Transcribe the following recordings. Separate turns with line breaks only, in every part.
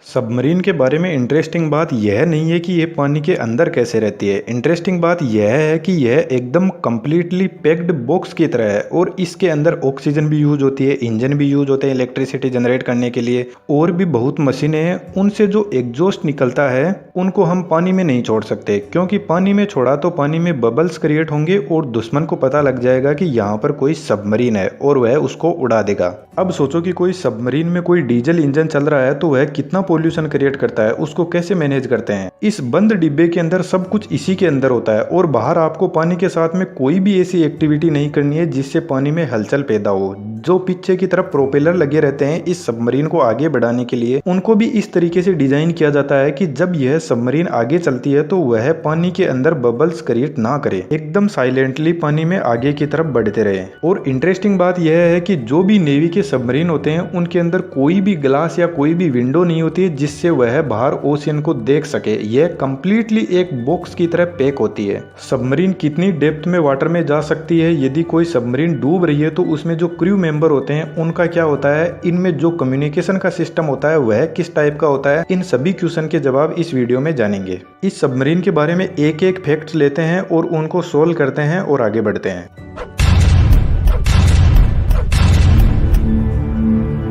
Submarine के बारे में इंटरेस्टिंग बात यह नहीं है कि ये पानी के अंदर कैसे रहती है। इंटरेस्टिंग बात यह है कि यह एकदम कंप्लीटली पैक्ड बॉक्स की तरह है और इसके अंदर ऑक्सीजन भी यूज होती है, इंजन भी यूज होते हैं इलेक्ट्रिसिटी जनरेट करने के लिए, और भी बहुत मशीनें हैं। उनसे जो एग्जॉस्ट निकलता है उनको हम पानी में नहीं छोड़ सकते, क्योंकि पानी में छोड़ा तो पानी में बबल्स क्रिएट होंगे और दुश्मन को पता लग जाएगा कि यहाँ पर कोई सबमरीन है और वह उसको उड़ा देगा। अब सोचो कि कोई सबमरीन में कोई डीजल इंजन चल रहा है तो वह कितना पोल्यूशन क्रिएट करता है, उसको कैसे मैनेज करते हैं। इस बंद डिब्बे के अंदर सब कुछ इसी के अंदर होता है और बाहर आपको पानी के साथ में कोई भी ऐसी एक्टिविटी नहीं करनी है जिससे पानी में हलचल पैदा हो। जो पीछे की तरफ प्रोपेलर लगे रहते हैं इस सबमरीन को आगे बढ़ाने के लिए, उनको भी इस तरीके से डिजाइन किया जाता है कि जब यह सबमरीन आगे चलती है तो वह पानी के अंदर बबल्स क्रिएट ना करे, एकदम साइलेंटली पानी में आगे की तरफ बढ़ते रहे। और इंटरेस्टिंग बात यह है कि जो भी नेवी के सबमरीन होते हैं उनके अंदर कोई भी ग्लास या कोई भी विंडो नहीं होती है जिससे वह बाहर ओशियन को देख सके। यह कंप्लीटली एक बॉक्स की तरह पैक होती है। सबमरीन कितनी डेप्थ में वाटर में जा सकती है, यदि कोई सबमरीन डूब रही है तो उसमें जो क्रू मेंबर होते हैं उनका क्या होता है, इनमें जो कम्युनिकेशन का सिस्टम होता है वह किस टाइप का होता है, इन सभी क्वेश्चन के जवाब इस वीडियो में जानेंगे। इस सबमरीन के बारे में एक एक फैक्ट्स लेते हैं और उनको सोल्व करते हैं और आगे बढ़ते हैं।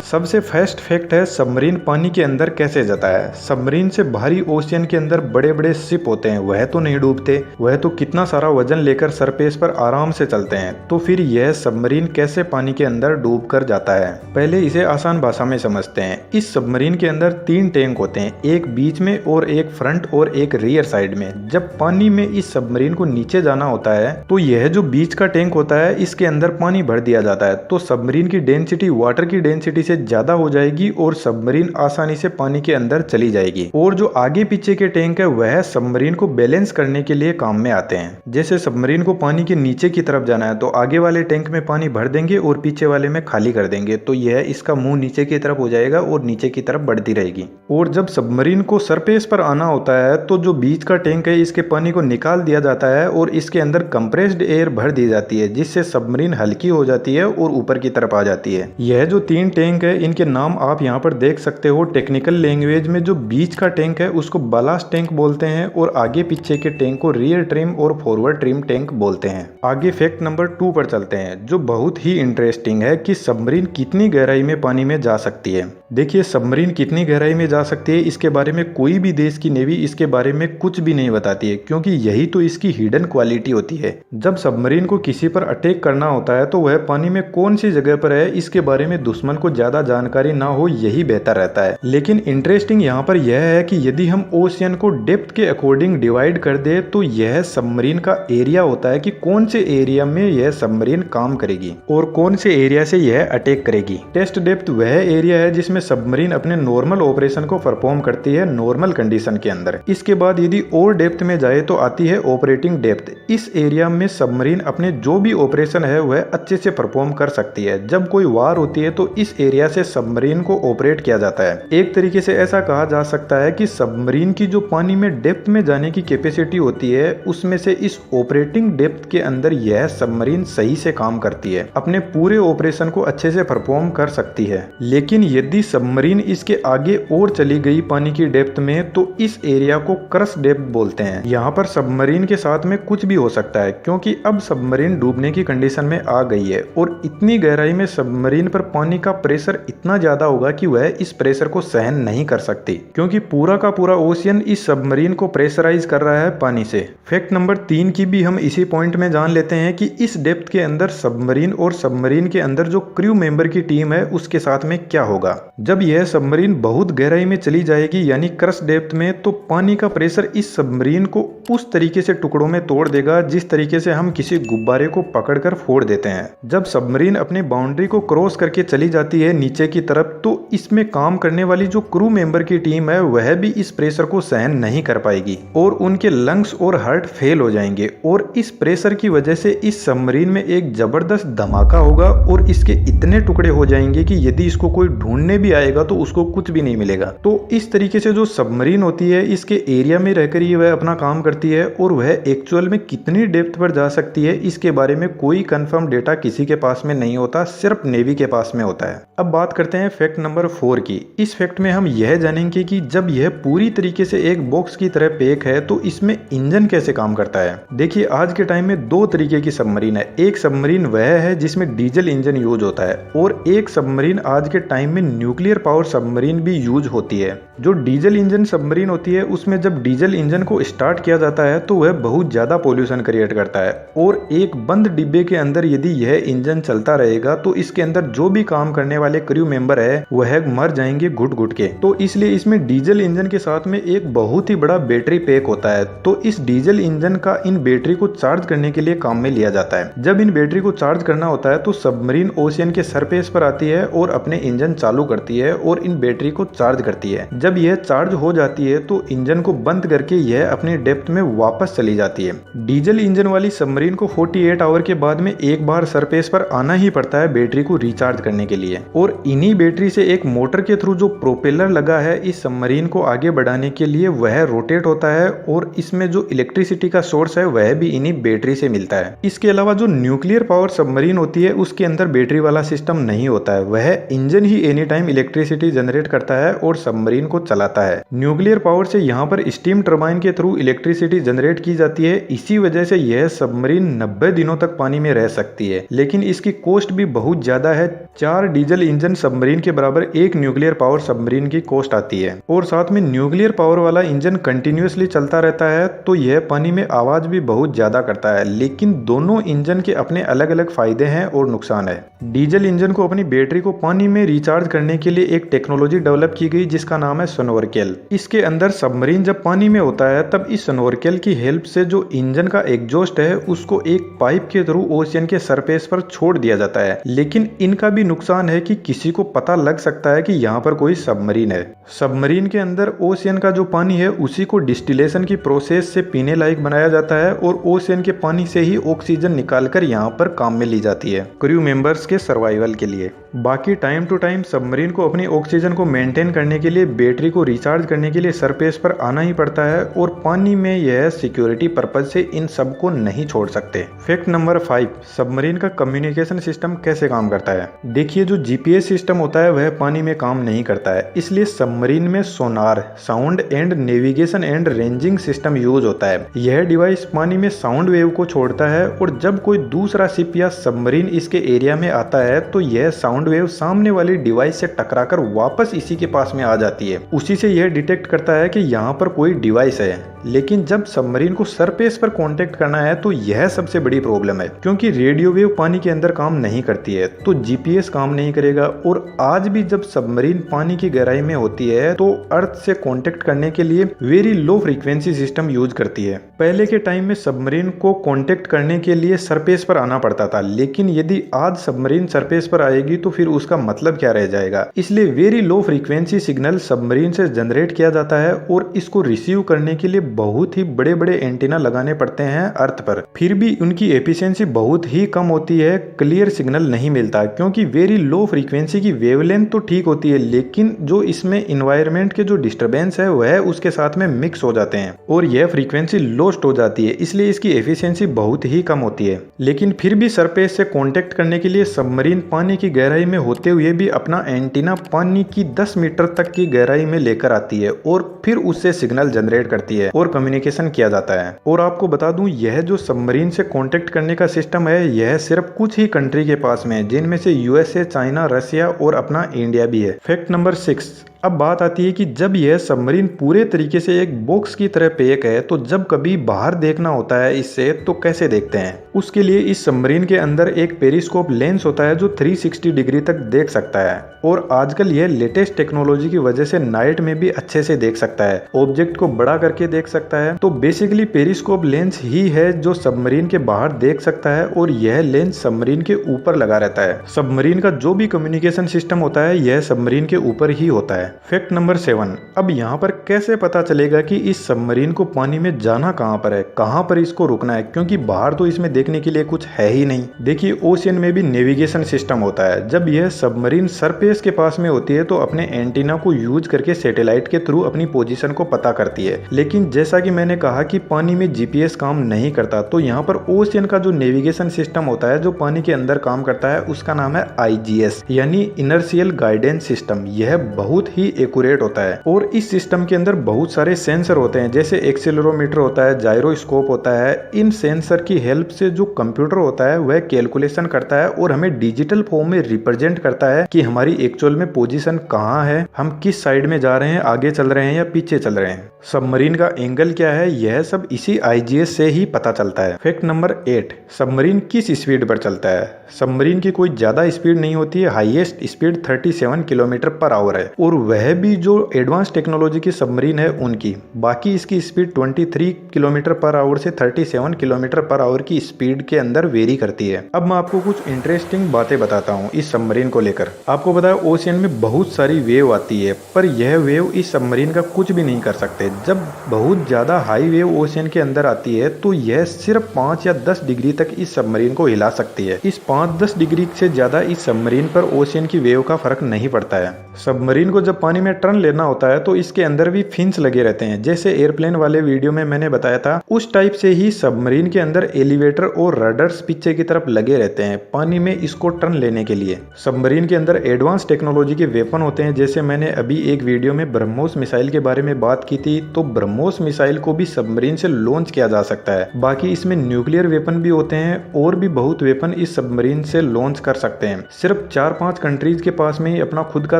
सबसे फर्स्ट फैक्ट है सबमरीन पानी के अंदर कैसे जाता है। सबमरीन से भारी ओशियन के अंदर बड़े बड़े शिप होते हैं, वह तो नहीं डूबते, वह तो कितना सारा वजन लेकर सरफेस पर आराम से चलते हैं। तो फिर यह सबमरीन कैसे पानी के अंदर डूब कर जाता है, पहले इसे आसान भाषा में समझते हैं। इस सबमरीन के अंदर 3 टैंक होते हैं, एक बीच में और एक फ्रंट और एक रियर साइड में। जब पानी में इस सबमरीन को नीचे जाना होता है तो यह जो बीच का टैंक होता है इसके अंदर पानी भर दिया जाता है, तो सबमरीन की डेंसिटी वाटर की डेंसिटी से ज्यादा हो जाएगी और सबमरीन आसानी से पानी के अंदर चली जाएगी। और जो आगे पीछे के टैंक है वह सबमरीन को बैलेंस करने के लिए काम में आते हैं। जैसे सबमरीन को पानी के नीचे की तरफ जाना है तो आगे वाले टैंक में पानी भर देंगे और पीछे वाले में खाली कर देंगे, तो यह इसका मुंह नीचे की तरफ हो जाएगा और नीचे की तरफ बढ़ती रहेगी। और जब सबमरीन को सरफेस पर आना होता है तो जो बीच का टैंक है इसके पानी को निकाल दिया जाता है और इसके अंदर कंप्रेस्ड एयर भर दी जाती है, जिससे सबमरीन हल्की हो जाती है और ऊपर की तरफ आ जाती है। यह जो 3 टैंक है इनके नाम आप यहाँ पर देख सकते हो। टेक्निकल लैंग्वेज में जो बीच का टैंक है उसको बालास्ट टैंक बोलते हैं और आगे पीछे के टैंक को रियर ट्रिम और फॉरवर्ड ट्रिम टैंक बोलते हैं। आगे फैक्ट नंबर 2 पर चलते हैं, जो बहुत ही इंटरेस्टिंग है कि सबमरीन कितनी गहराई में पानी में जा सकती है। देखिए सबमरीन कितनी गहराई में जा सकती है इसके बारे में कोई भी देश की नेवी इसके बारे में कुछ भी नहीं बताती है, क्योंकि यही तो इसकी हिडन क्वालिटी होती है। जब सबमरीन को किसी पर अटैक करना होता है तो वह पानी में कौन सी जगह पर है इसके बारे में दुश्मन को ज्यादा जानकारी ना हो, यही बेहतर रहता है। लेकिन इंटरेस्टिंग यहाँ पर यह है कि यदि हम ओशियन को डेप्थ के अकॉर्डिंग डिवाइड कर दे तो यह सबमरीन का एरिया होता है कि कौन से एरिया में यह सबमरीन काम करेगी और कौन से एरिया से यह अटैक करेगी। टेस्ट डेप्थ वह एरिया है जिसमें सबमरीन अपने नॉर्मल ऑपरेशन को परफॉर्म करती है नॉर्मल कंडीशन के अंदर। इसके बाद यदि और डेप्थ में जाए तो आती है ऑपरेटिंग डेप्थ। इस एरिया में सबमरीन अपने जो भी ऑपरेशन है वह अच्छे से परफॉर्म कर सकती है। जब कोई वार होती है तो इस एरिया से सबमरीन को ऑपरेट किया जाता है। एक तरीके से ऐसा कहा जा सकता है कि सबमरीन की जो पानी में डेप्थ में जाने की कैपेसिटी होती है उसमें से इस ऑपरेटिंग डेप्थ के अंदर यह सबमरीन सही से काम करती है, अपने पूरे ऑपरेशन को अच्छे से परफॉर्म कर सकती है। लेकिन यदि सबमरीन इसके आगे और चली गई पानी की डेप्थ में तो इस एरिया को क्रश डेप्थ बोलते हैं। यहाँ पर सबमरीन के साथ में कुछ भी हो सकता है, क्योंकि अब सबमरीन डूबने की कंडीशन में आ गई है और इतनी गहराई में सबमरीन पर पानी का प्रेशर इतना ज्यादा होगा कि वह इस प्रेशर को सहन नहीं कर सकती, क्योंकि पूरा का पूरा ओशियन इस सबमरीन को प्रेशराइज कर रहा है पानी से। फैक्ट नंबर 3 की भी हम इसी पॉइंट में जान लेते हैं कि इस डेप्थ के अंदर सबमरीन और सबमरीन के अंदर जो क्रू मेंबर की टीम है उसके साथ में क्या होगा। जब यह सबमरीन बहुत गहराई में चली जाएगी यानी क्रश डेप्थ में, तो पानी का प्रेशर इस सबमरीन को उस तरीके से टुकड़ों में तोड़ देगा जिस तरीके से हम किसी गुब्बारे को पकड़कर फोड़ देते हैं। जब सबमरीन अपनी बाउंड्री को क्रॉस करके चली जाती है नीचे की तरफ तो इसमें काम करने वाली जो क्रू मेंबर की टीम है वह भी इस प्रेशर को सहन नहीं कर पाएगी और उनके लंग्स और हार्ट फेल हो जाएंगे और इस प्रेशर की वजह से इस सबमरीन में एक जबरदस्त धमाका होगा और इसके इतने टुकड़े हो जाएंगे कि यदि इसको कोई ढूंढने भी आएगा तो उसको कुछ भी नहीं मिलेगा। तो इस तरीके से जो सबमरीन होती है इसके एरिया में रहकर ही वह अपना काम करती है और वह एक्चुअल में कितनी डेप्थ पर जा सकती है इसके बारे में कोई कंफर्म डेटा किसी के पास में नहीं होता, सिर्फ नेवी के पास में होता है। अब अब बात करते हैं फैक्ट नंबर 4 की। इस फैक्ट में हम यह जानेंगे कि जब यह पूरी तरीके से एक बॉक्स की तरह पैक है तो इसमें इंजन कैसे काम करता है। देखिए, आज के टाइम में दो तरीके की सबमरीन है। एक सबमरीन वह है जिसमें डीजल इंजन यूज होता है और एक सबमरीन आज के टाइम में न्यूक्लियर पावर सबमरीन भी यूज होती है। जो डीजल इंजन सबमरीन होती है उसमें जब डीजल इंजन को स्टार्ट किया जाता है तो वह बहुत ज्यादा पोल्यूशन क्रिएट करता है और एक बंद डिब्बे के अंदर यदि यह इंजन चलता रहेगा तो इसके अंदर जो भी काम करने वाले क्रू मेंबर है वह मर जाएंगे घुट घुट के। तो इसलिए इसमें डीजल इंजन के साथ में एक बहुत ही बड़ा बैटरी पैक होता है। तो इस डीजल इंजन का इन बैटरी को चार्ज करने के लिए काम में लिया जाता है। जब इन बैटरी को चार्ज करना होता है तो सबमरीन ओशियन के सरफेस पर आती है और अपने इंजन चालू करती है और इन बैटरी को चार्ज करती है। जब यह चार्ज हो जाती है तो इंजन को बंद करके यह अपनी डेप्थ में वापस चली जाती है। डीजल इंजन वाली सबमरीन को 48 आवर के बाद में एक बार सरफेस पर आना ही पड़ता है बैटरी को रिचार्ज करने के लिए और इन्हीं बैटरी से एक मोटर के थ्रू जो प्रोपेलर लगा है इस सबमरीन को आगे बढ़ाने के लिए वह रोटेट होता है और इसमें जो इलेक्ट्रिसिटी का सोर्स है वह भी इन्हीं बैटरी से मिलता है। इसके अलावा जो न्यूक्लियर पावर सबमरीन होती है उसके अंदर बैटरी वाला सिस्टम नहीं होता है। वह इंजन ही एनी टाइम इलेक्ट्रिसिटी जनरेट करता है और सबमरीन को चलाता है। न्यूक्लियर पावर से यहाँ पर स्टीम टरबाइन के थ्रू इलेक्ट्रिसिटी जनरेट की जाती है। इसी वजह से यह सबमरीन 90 दिनों तक पानी में रह सकती है, लेकिन इसकी कॉस्ट भी बहुत ज्यादा है। 4 डीजल इंजन सबमरीन के बराबर एक न्यूक्लियर पावर सबमरीन की कॉस्ट आती है और साथ में न्यूक्लियर पावर वाला इंजन कंटिन्यूअसली चलता रहता है तो यह पानी में आवाज भी बहुत ज्यादा करता है। लेकिन दोनों इंजन के अपने अलग अलग फायदे हैं और नुकसान है। डीजल इंजन को अपनी बैटरी को पानी में रिचार्ज करने के लिए एक टेक्नोलॉजी डेवलप की गई जिसका नाम है स्नोरकेल। इसके अंदर सबमरीन जब पानी में होता है तब इस स्नोरकेल की हेल्प से जो इंजन का एग्जॉस्ट है उसको एक पाइप के थ्रू ओशियन के सरफेस पर छोड़ दिया जाता है। लेकिन इनका भी नुकसान है कि किसी को पता लग सकता है कि यहाँ पर कोई सबमरीन है। सबमरीन के अंदर ओशियन का जो पानी है उसी को डिस्टिलेशन की प्रोसेस से पीने लायक बनाया जाता है और ओशियन के पानी से ही ऑक्सीजन निकालकर यहाँ पर काम में ली जाती है क्रू मेंबर्स के सर्वाइवल के लिए। बाकी टाइम टू टाइम सबमरीन को अपनी ऑक्सीजन को मेंटेन करने के लिए बैटरी को रिचार्ज करने के लिए सरफेस पर आना ही पड़ता है और पानी में यह सिक्योरिटी पर्पज से इन सब को नहीं छोड़ सकते। फैक्ट नंबर 5, सबमरीन का कम्युनिकेशन सिस्टम कैसे काम करता है। देखिए, जो जीपीएस सिस्टम होता है वह पानी में काम नहीं करता है, इसलिए सबमरीन में sonar, sound and navigation and ranging system use होता है। यह डिवाइस पानी में साउंड वेव को छोड़ता है और जब कोई दूसरा शिप या सबमरीन इसके एरिया में आता है तो यह साउंड वेव सामने वाली डिवाइस से टकराकर वापस इसी के पास में आ जाती है। उसी से यह डिटेक्ट करता है कि यहाँ पर कोई डिवाइस है। लेकिन जब सबमरीन को सरफेस पर कांटेक्ट करना है तो यह सबसे बड़ी प्रॉब्लम है, क्योंकि रेडियो वेव पानी के अंदर काम नहीं करती है तो जीपीएस काम नहीं करेगा। और आज भी जब सबमरीन पानी की गहराई में होती है तो अर्थ से कांटेक्ट करने के लिए very low frequency system use करती है। पहले के टाइम में सबमरीन को कांटेक्ट करने के लिए सरफेस पर आना पड़ता था, लेकिन यदि आज सबमरीन सरफेस पर आएगी तो फिर उसका मतलब क्या रह जाएगा। इसलिए very low frequency signal submarine से जनरेट किया जाता है और इसको रिसीव करने के लिए बहुत ही बड़े बड़े एंटीना लगाने पड़ते हैं अर्थ पर। फिर भी उनकी एफिशिएंसी बहुत ही कम होती है, क्लियर सिग्नल नहीं मिलता, क्योंकि वेरी लो फ्रीक्वेंसी की वेवलेंथ तो ठीक होती है लेकिन जो इसमें इन्वायरमेंट के जो डिस्टरबेंस है वह उसके साथ में मिक्स हो जाते हैं और यह फ्रीक्वेंसी लॉस्ट हो जाती है, इसलिए इसकी एफिशिएंसी बहुत ही कम होती है। लेकिन फिर भी सरफेस से कांटेक्ट करने के लिए सबमरीन पानी की गहराई में होते हुए भी अपना एंटीना पानी की 10 मीटर तक की गहराई में लेकर आती है और फिर उससे सिग्नल जनरेट करती है और कम्युनिकेशन किया जाता है। और आपको बता दूं, यह जो सबमरीन से कांटेक्ट करने का सिस्टम है यह सिर्फ कुछ ही कंट्री के पास में है, जिनमें से यूएसए, चाइना, रशिया और अपना इंडिया भी है। फैक्ट नंबर 6, अब बात आती है कि जब यह सबमरीन पूरे तरीके से एक बॉक्स की तरह पैक है तो जब कभी बाहर देखना होता है इससे तो कैसे देखते हैं। उसके लिए इस सबमरीन के अंदर एक पेरिस्कोप लेंस होता है जो 360 डिग्री तक देख सकता है और आजकल यह लेटेस्ट टेक्नोलॉजी की वजह से नाइट में भी अच्छे से देख सकता है, ऑब्जेक्ट को बड़ा करके देख सकता है। तो बेसिकली पेरिस्कोप लेंस ही है जो सबमरीन के बाहर देख सकता है और यह लेंस सबमरीन के ऊपर लगा रहता है। सबमरीन का जो भी कम्युनिकेशन सिस्टम होता है यह सबमरीन के ऊपर ही होता है। फैक्ट नंबर 7, अब यहाँ पर कैसे पता चलेगा कि इस सबमरीन को पानी में जाना कहाँ पर है, कहाँ पर इसको रुकना है, क्योंकि बाहर तो इसमें देखने के लिए कुछ है ही नहीं। देखिए ओशियन में भी नेविगेशन सिस्टम होता है। जब यह सबमरीन सरफेस के पास में होती है तो अपने एंटीना को यूज करके सैटेलाइट के थ्रू अपनी पोजीशन को पता करती है। लेकिन जैसा कि मैंने कहा कि पानी में जीपीएस काम नहीं करता, तो यहाँ पर ओशियन का जो नेविगेशन सिस्टम होता है जो पानी के अंदर काम करता है उसका नाम है आईजीएस यानी इनर्शियल गाइडेंस सिस्टम। यह बहुत ही एक्यूरेट होता है और इस सिस्टम के अंदर बहुत सारे सेंसर होते हैं, जैसे एक्सेलरोमीटर होता है, जायरोस्कोप होता है। इन सेंसर की हेल्प से जो कंप्यूटर होता है वह कैलकुलेशन करता है और हमें डिजिटल फॉर्म में रिप्रेजेंट करता है कि हमारी एक्चुअल में पोजीशन कहाँ है, हम किस साइड में जा रहे हैं, आगे चल रहे हैं या पीछे चल रहे हैं, सबमरीन का एंगल क्या है, यह सब इसी आईजीएस से ही पता चलता है। फैक्ट नंबर 8, सबमरीन किस स्पीड पर चलता है। सबमरीन की कोई ज्यादा स्पीड नहीं होती है, highest speed 37 kilometre per hour है और वह भी जो एडवांस टेक्नोलॉजी की सबमरीन है उनकी। बाकी इसकी स्पीड 23 किलोमीटर पर आवर से 37 किलोमीटर पर आवर की स्पीड के अंदर वेरी करती है। अब मैं आपको कुछ इंटरेस्टिंग बातें बताता हूँ इस सबमरीन को लेकर। आपको पता है ओशियन में बहुत सारी वेव आती है, पर यह वेव इस सबमरीन का कुछ भी नहीं कर सकते। जब बहुत ज्यादा हाई वेव ओशियन के अंदर आती है तो यह सिर्फ 5 या 10 डिग्री तक इस सबमरीन को हिला सकती है। इस 5-10 डिग्री से ज्यादा इस सबमरीन पर ओशियन की वेव का फर्क नहीं पड़ता है। सबमरीन को जब पानी में टर्न लेना होता है तो इसके अंदर भी फिन्स लगे रहते हैं, जैसे एयरप्लेन वाले वीडियो में मैंने बताया था उस टाइप से ही सबमरीन के अंदर एलिवेटर और रडर्स पीछे की तरफ लगे रहते हैं पानी में इसको टर्न लेने के लिए। सबमरीन के अंदर एडवांस टेक्नोलॉजी के वेपन होते हैं, जैसे मैंने अभी एक वीडियो में ब्रह्मोस मिसाइल के बारे में बात की थी, तो ब्रह्मोस मिसाइल को भी सबमरीन से लॉन्च किया जा सकता है। बाकी इसमें न्यूक्लियर वेपन भी होते हैं और भी बहुत वेपन इस सबमरीन से लॉन्च कर सकते हैं। सिर्फ 4-5 कंट्रीज के पास में ही अपना खुद का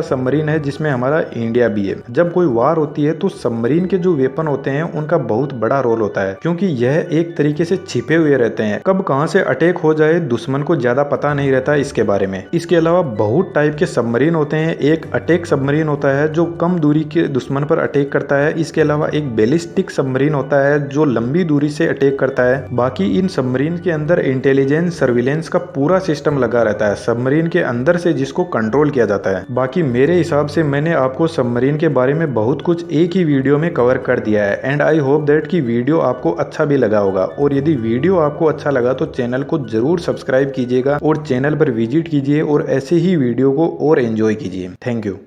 सबमरीन है, जिसमें हमारा इंडिया भी है। जब कोई वार होती है तो सबमरीन के जो वेपन होते हैं उनका बहुत बड़ा रोल होता है, क्योंकि यह एक तरीके से छिपे हुए रहते हैं। कब कहां से अटैक हो जाए दुश्मन को ज्यादा पता नहीं रहता इसके बारे में। इसके अलावा बहुत टाइप के सबमरीन होते हैं। एक अटैक सबमरीन होता है जो कम दूरी के दुश्मन पर अटैक करता है। इसके अलावा एक बैलिस्टिक सबमरीन होता है जो लंबी दूरी से अटैक करता है। बाकी इन सबमरीन के अंदर इंटेलिजेंस सर्विलेंस का पूरा सिस्टम लगा रहता है सबमरीन के अंदर से, जिसको कंट्रोल किया जाता है। बाकी मेरे हिसाब से मैंने आपको सबमरीन के बारे में बहुत कुछ एक ही वीडियो में कवर कर दिया है एंड आई होप दैट कि वीडियो आपको अच्छा भी लगा होगा। और यदि वीडियो आपको अच्छा लगा तो चैनल को जरूर सब्सक्राइब कीजिएगा और चैनल पर विजिट कीजिए और ऐसे ही वीडियो को और एंजॉय कीजिए। Thank you.